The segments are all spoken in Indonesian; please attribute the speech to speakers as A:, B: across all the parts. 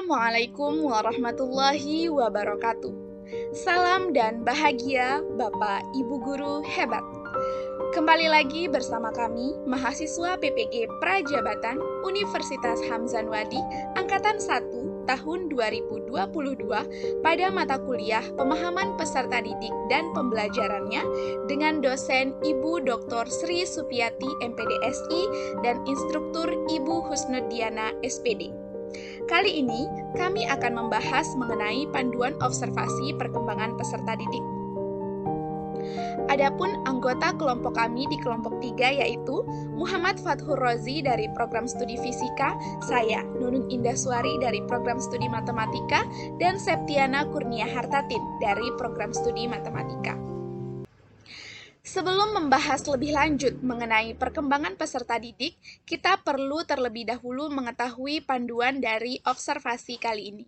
A: Assalamualaikum warahmatullahi wabarakatuh. Salam dan bahagia Bapak Ibu Guru hebat. Kembali lagi bersama kami, mahasiswa PPG Prajabatan Universitas Hamzanwadi Angkatan 1 tahun 2022 pada mata kuliah Pemahaman Peserta Didik dan Pembelajarannya dengan dosen Ibu Dr. Sri Supiati MPDSI dan instruktur Ibu Husnudiana SPD. Kali ini, kami akan membahas mengenai panduan observasi perkembangan peserta didik. Adapun anggota kelompok kami di kelompok 3 yaitu Muhammad Fathur Rozi dari program studi fisika, saya Nunun Indaswari dari program studi matematika, dan Septiana Kurnia Hartatin dari program studi matematika. Sebelum membahas lebih lanjut mengenai perkembangan peserta didik, kita perlu terlebih dahulu mengetahui panduan dari observasi kali ini.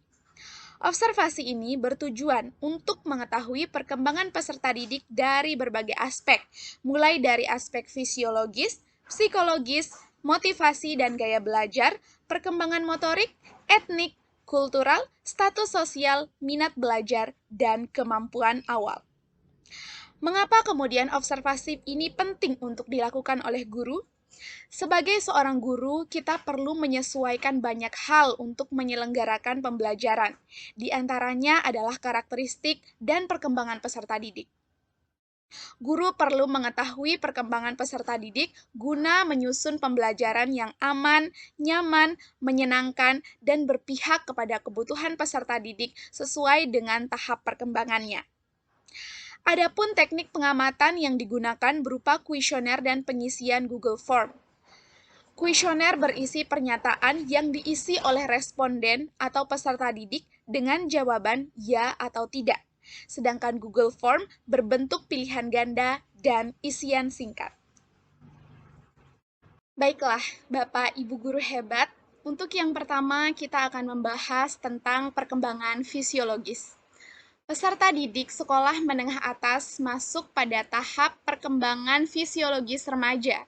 A: Observasi ini bertujuan untuk mengetahui perkembangan peserta didik dari berbagai aspek, mulai dari aspek fisiologis, psikologis, motivasi dan gaya belajar, perkembangan motorik, etnik, kultural, status sosial, minat belajar, dan kemampuan awal. Mengapa kemudian observasi ini penting untuk dilakukan oleh guru? Sebagai seorang guru, kita perlu menyesuaikan banyak hal untuk menyelenggarakan pembelajaran. Di antaranya adalah karakteristik dan perkembangan peserta didik. Guru perlu mengetahui perkembangan peserta didik guna menyusun pembelajaran yang aman, nyaman, menyenangkan, dan berpihak kepada kebutuhan peserta didik sesuai dengan tahap perkembangannya. Adapun teknik pengamatan yang digunakan berupa kuesioner dan pengisian Google Form. Kuesioner berisi pernyataan yang diisi oleh responden atau peserta didik dengan jawaban ya atau tidak. Sedangkan Google Form berbentuk pilihan ganda dan isian singkat. Baiklah, Bapak Ibu Guru hebat, untuk yang pertama kita akan membahas tentang perkembangan fisiologis. Peserta didik sekolah menengah atas masuk pada tahap perkembangan fisiologis remaja,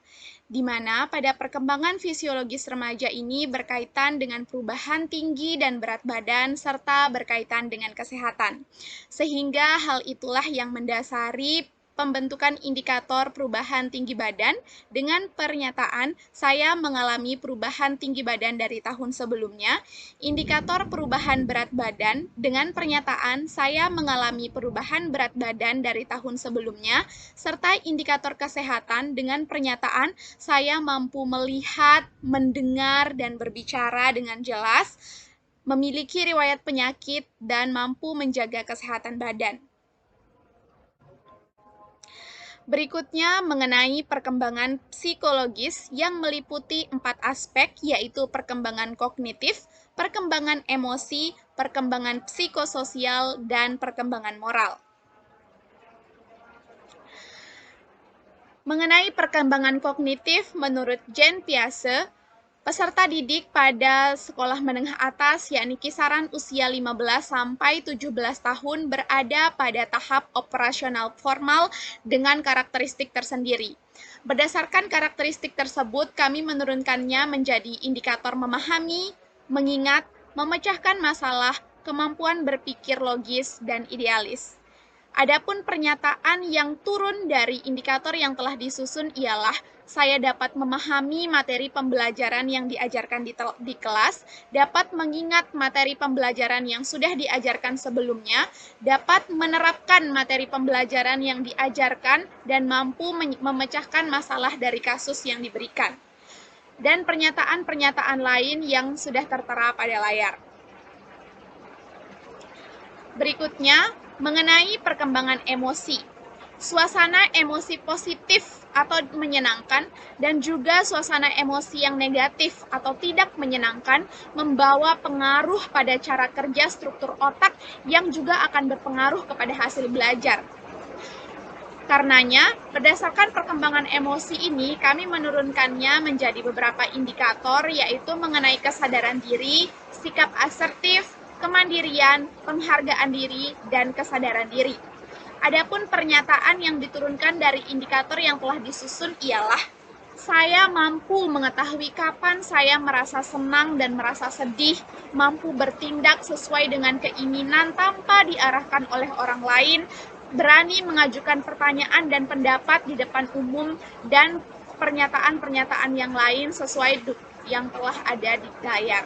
A: di mana pada perkembangan fisiologis remaja ini berkaitan dengan perubahan tinggi dan berat badan serta berkaitan dengan kesehatan. Sehingga hal itulah yang mendasari pembentukan indikator perubahan tinggi badan dengan pernyataan saya mengalami perubahan tinggi badan dari tahun sebelumnya, indikator perubahan berat badan dengan pernyataan saya mengalami perubahan berat badan dari tahun sebelumnya, serta indikator kesehatan dengan pernyataan saya mampu melihat, mendengar, dan berbicara dengan jelas, memiliki riwayat penyakit, dan mampu menjaga kesehatan badan. Berikutnya mengenai perkembangan psikologis yang meliputi 4 aspek, yaitu perkembangan kognitif, perkembangan emosi, perkembangan psikososial, dan perkembangan moral. Mengenai perkembangan kognitif, menurut Jean Piaget, peserta didik pada sekolah menengah atas, yakni kisaran usia 15 sampai 17 tahun, berada pada tahap operasional formal dengan karakteristik tersendiri. Berdasarkan karakteristik tersebut, kami menurunkannya menjadi indikator memahami, mengingat, memecahkan masalah, kemampuan berpikir logis, dan idealis. Adapun pernyataan yang turun dari indikator yang telah disusun ialah saya dapat memahami materi pembelajaran yang diajarkan di kelas, dapat mengingat materi pembelajaran yang sudah diajarkan sebelumnya, dapat menerapkan materi pembelajaran yang diajarkan, dan mampu memecahkan masalah dari kasus yang diberikan. Dan pernyataan-pernyataan lain yang sudah tertera pada layar. Berikutnya, mengenai perkembangan emosi. Suasana emosi positif atau menyenangkan dan juga suasana emosi yang negatif atau tidak menyenangkan membawa pengaruh pada cara kerja struktur otak yang juga akan berpengaruh kepada hasil belajar. Karenanya, berdasarkan perkembangan emosi ini, kami menurunkannya menjadi beberapa indikator, yaitu mengenai kesadaran diri, sikap asertif, kemandirian, penghargaan diri, dan kesadaran diri. Adapun pernyataan yang diturunkan dari indikator yang telah disusun ialah Saya mampu mengetahui kapan saya merasa senang dan merasa sedih, mampu bertindak sesuai dengan keinginan tanpa diarahkan oleh orang lain, berani mengajukan pertanyaan dan pendapat di depan umum, dan pernyataan-pernyataan yang lain sesuai yang telah ada di layar.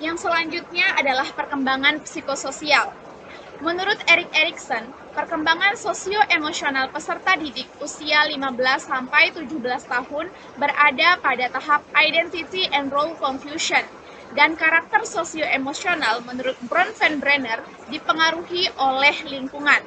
A: Yang selanjutnya adalah perkembangan psikososial. Menurut Erik Erikson, perkembangan sosio-emosional peserta didik usia 15-17 tahun berada pada tahap identity and role confusion, dan karakter sosio-emosional menurut Bron van Brenner dipengaruhi oleh lingkungan.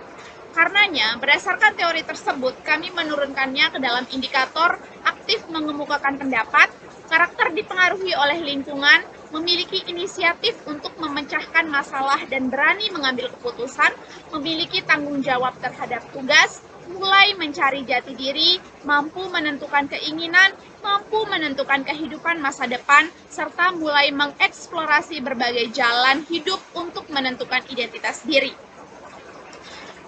A: Karenanya, berdasarkan teori tersebut, kami menurunkannya ke dalam indikator aktif mengemukakan pendapat, karakter dipengaruhi oleh lingkungan, memiliki inisiatif untuk memecahkan masalah dan berani mengambil keputusan, memiliki tanggung jawab terhadap tugas, mulai mencari jati diri, mampu menentukan keinginan, mampu menentukan kehidupan masa depan, serta mulai mengeksplorasi berbagai jalan hidup untuk menentukan identitas diri.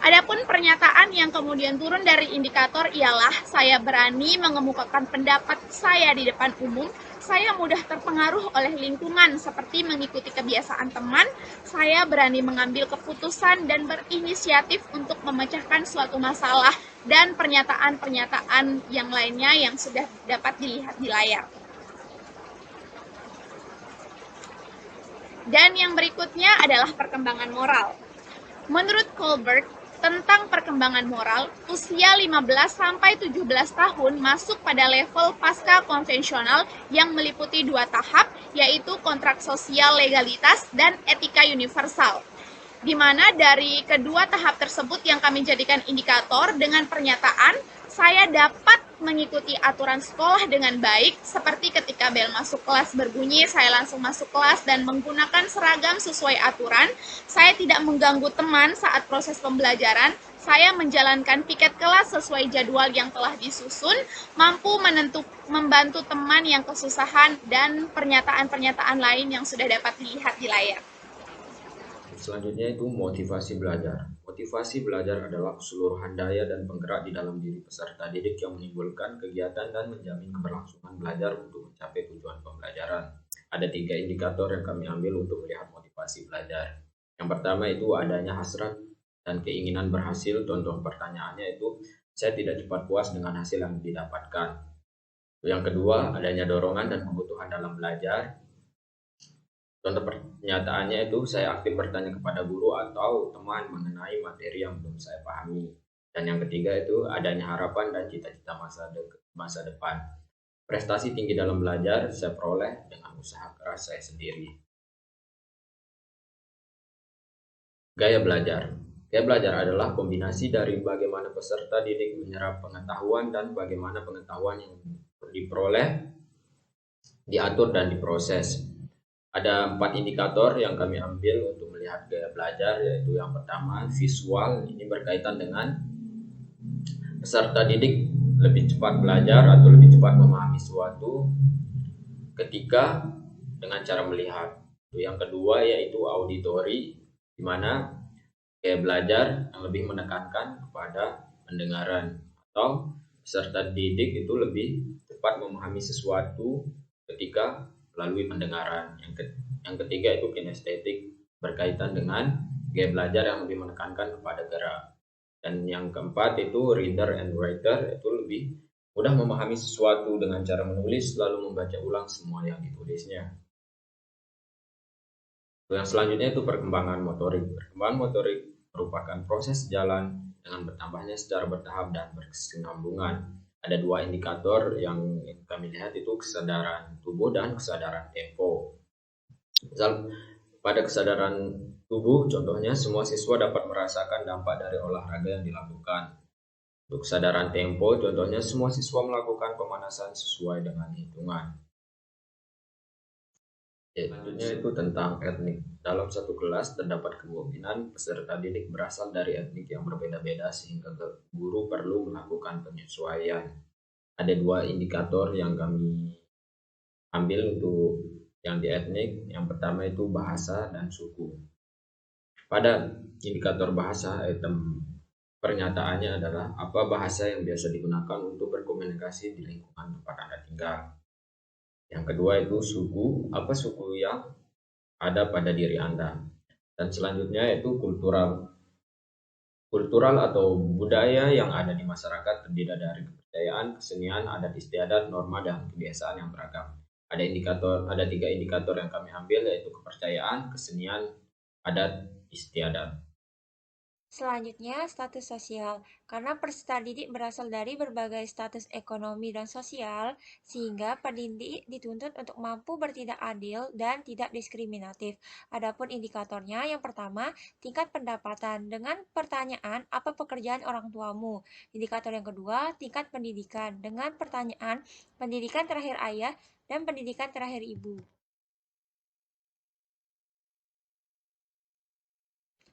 A: Adapun pernyataan yang kemudian turun dari indikator ialah saya berani mengemukakan pendapat saya di depan umum, saya mudah terpengaruh oleh lingkungan seperti mengikuti kebiasaan teman, saya berani mengambil keputusan dan berinisiatif untuk memecahkan suatu masalah, dan pernyataan-pernyataan yang lainnya yang sudah dapat dilihat di layar. Dan yang berikutnya adalah perkembangan moral. Menurut Colbert, tentang perkembangan moral, usia 15-17 tahun masuk pada level pasca konvensional yang meliputi 2 tahap, yaitu kontrak sosial legalitas dan etika universal. Di mana dari kedua tahap tersebut yang kami jadikan indikator dengan pernyataan, saya dapat mengikuti aturan sekolah dengan baik, seperti ketika bel masuk kelas berbunyi, saya langsung masuk kelas dan menggunakan seragam sesuai aturan. Saya tidak mengganggu teman saat proses pembelajaran. Saya menjalankan piket kelas sesuai jadwal yang telah disusun, mampu membantu teman yang kesusahan, dan pernyataan-pernyataan lain yang sudah dapat dilihat di layar.
B: Selanjutnya itu motivasi belajar. Motivasi belajar adalah keseluruhan daya dan penggerak di dalam diri peserta didik yang menimbulkan kegiatan dan menjamin keberlangsungan belajar untuk mencapai tujuan pembelajaran. Ada 3 indikator yang kami ambil untuk melihat motivasi belajar. Yang pertama itu adanya hasrat dan keinginan berhasil. Contoh pertanyaannya itu, saya tidak cepat puas dengan hasil yang didapatkan. Yang kedua, adanya dorongan dan kebutuhan dalam belajar. Contoh pernyataannya itu, saya aktif bertanya kepada guru atau teman mengenai materi yang belum saya pahami. Dan yang ketiga itu adanya harapan dan cita-cita masa depan. Prestasi tinggi dalam belajar saya peroleh dengan usaha keras saya sendiri. Gaya belajar. Gaya belajar adalah kombinasi dari bagaimana peserta didik menyerap pengetahuan dan bagaimana pengetahuan yang diperoleh, diatur, dan diproses. Ada 4 indikator yang kami ambil untuk melihat gaya belajar, yaitu yang pertama visual. Ini berkaitan dengan peserta didik lebih cepat belajar atau lebih cepat memahami suatu ketika dengan cara melihat. Yang kedua yaitu auditory, di mana gaya belajar yang lebih menekankan kepada pendengaran, atau peserta didik itu lebih cepat memahami sesuatu ketika melalui pendengaran. Yang ketiga itu kinestetik, berkaitan dengan gaya belajar yang lebih menekankan kepada gerak. Dan yang keempat itu reader and writer, itu lebih mudah memahami sesuatu dengan cara menulis lalu membaca ulang semua yang ditulisnya. Yang selanjutnya itu perkembangan motorik. Perkembangan motorik merupakan proses jalan dengan bertambahnya secara bertahap dan berkesinambungan. Ada 2 indikator yang kami lihat, itu kesadaran tubuh dan kesadaran tempo. Misal pada kesadaran tubuh, contohnya semua siswa dapat merasakan dampak dari olahraga yang dilakukan. Untuk kesadaran tempo, contohnya semua siswa melakukan pemanasan sesuai dengan hitungan. Selanjutnya itu tentang etnik. Dalam satu kelas terdapat kemungkinan peserta didik berasal dari etnik yang berbeda-beda sehingga guru perlu melakukan penyesuaian. Ada 2 indikator yang kami ambil untuk yang di etnik. Yang pertama itu bahasa dan suku. Pada indikator bahasa, item Pernyataannya adalah apa bahasa yang biasa digunakan untuk berkomunikasi di lingkungan tempat Anda tinggal. Yang kedua itu suku, apa suku yang ada pada diri Anda. Dan selanjutnya itu kultural. Kultural atau budaya yang ada di masyarakat terdiri dari kepercayaan, kesenian, adat istiadat, norma, dan kebiasaan yang beragam. Ada tiga indikator yang kami ambil yaitu kepercayaan, kesenian, adat, istiadat.
C: Selanjutnya, status sosial. Karena peserta didik berasal dari berbagai status ekonomi dan sosial, sehingga pendidik dituntut untuk mampu bertindak adil dan tidak diskriminatif. Adapun indikatornya, yang pertama, tingkat pendapatan dengan pertanyaan, apa pekerjaan orang tuamu? Indikator yang kedua, tingkat pendidikan dengan pertanyaan, pendidikan terakhir ayah dan pendidikan terakhir ibu.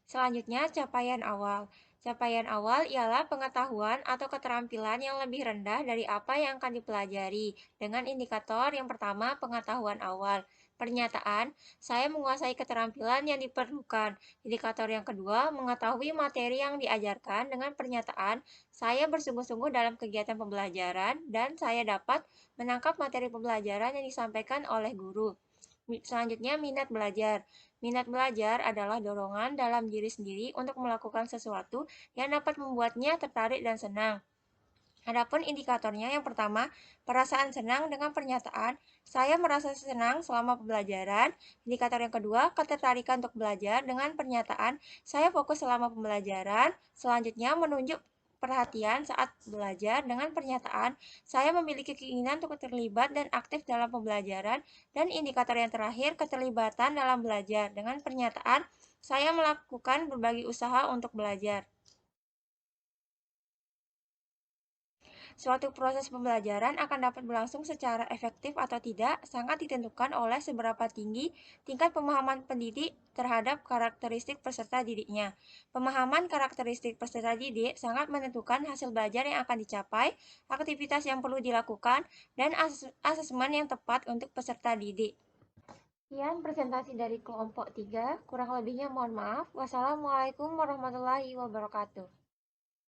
C: Selanjutnya, capaian awal. Capaian awal ialah pengetahuan atau keterampilan yang lebih rendah dari apa yang akan dipelajari. Dengan indikator yang pertama, pengetahuan awal. Pernyataan, saya menguasai keterampilan yang diperlukan. Indikator yang kedua, mengetahui materi yang diajarkan dengan pernyataan, saya bersungguh-sungguh dalam kegiatan pembelajaran dan saya dapat menangkap materi pembelajaran yang disampaikan oleh guru. Selanjutnya, minat belajar. Minat belajar adalah dorongan dalam diri sendiri untuk melakukan sesuatu yang dapat membuatnya tertarik dan senang. Adapun indikatornya yang pertama, perasaan senang dengan pernyataan, saya merasa senang selama pembelajaran. Indikator yang kedua, ketertarikan untuk belajar dengan pernyataan, saya fokus selama pembelajaran. Selanjutnya, menunjuk perhatian saat belajar dengan pernyataan, saya memiliki keinginan untuk terlibat dan aktif dalam pembelajaran. Dan indikator yang terakhir, keterlibatan dalam belajar dengan pernyataan, saya melakukan berbagai usaha untuk belajar. Suatu proses pembelajaran akan dapat berlangsung secara efektif atau tidak sangat ditentukan oleh seberapa tinggi tingkat pemahaman pendidik terhadap karakteristik peserta didiknya. Pemahaman karakteristik peserta didik sangat menentukan hasil belajar yang akan dicapai, aktivitas yang perlu dilakukan, dan asesmen yang tepat untuk peserta didik. Sekian presentasi dari kelompok 3, kurang lebihnya mohon maaf. Wassalamualaikum warahmatullahi wabarakatuh.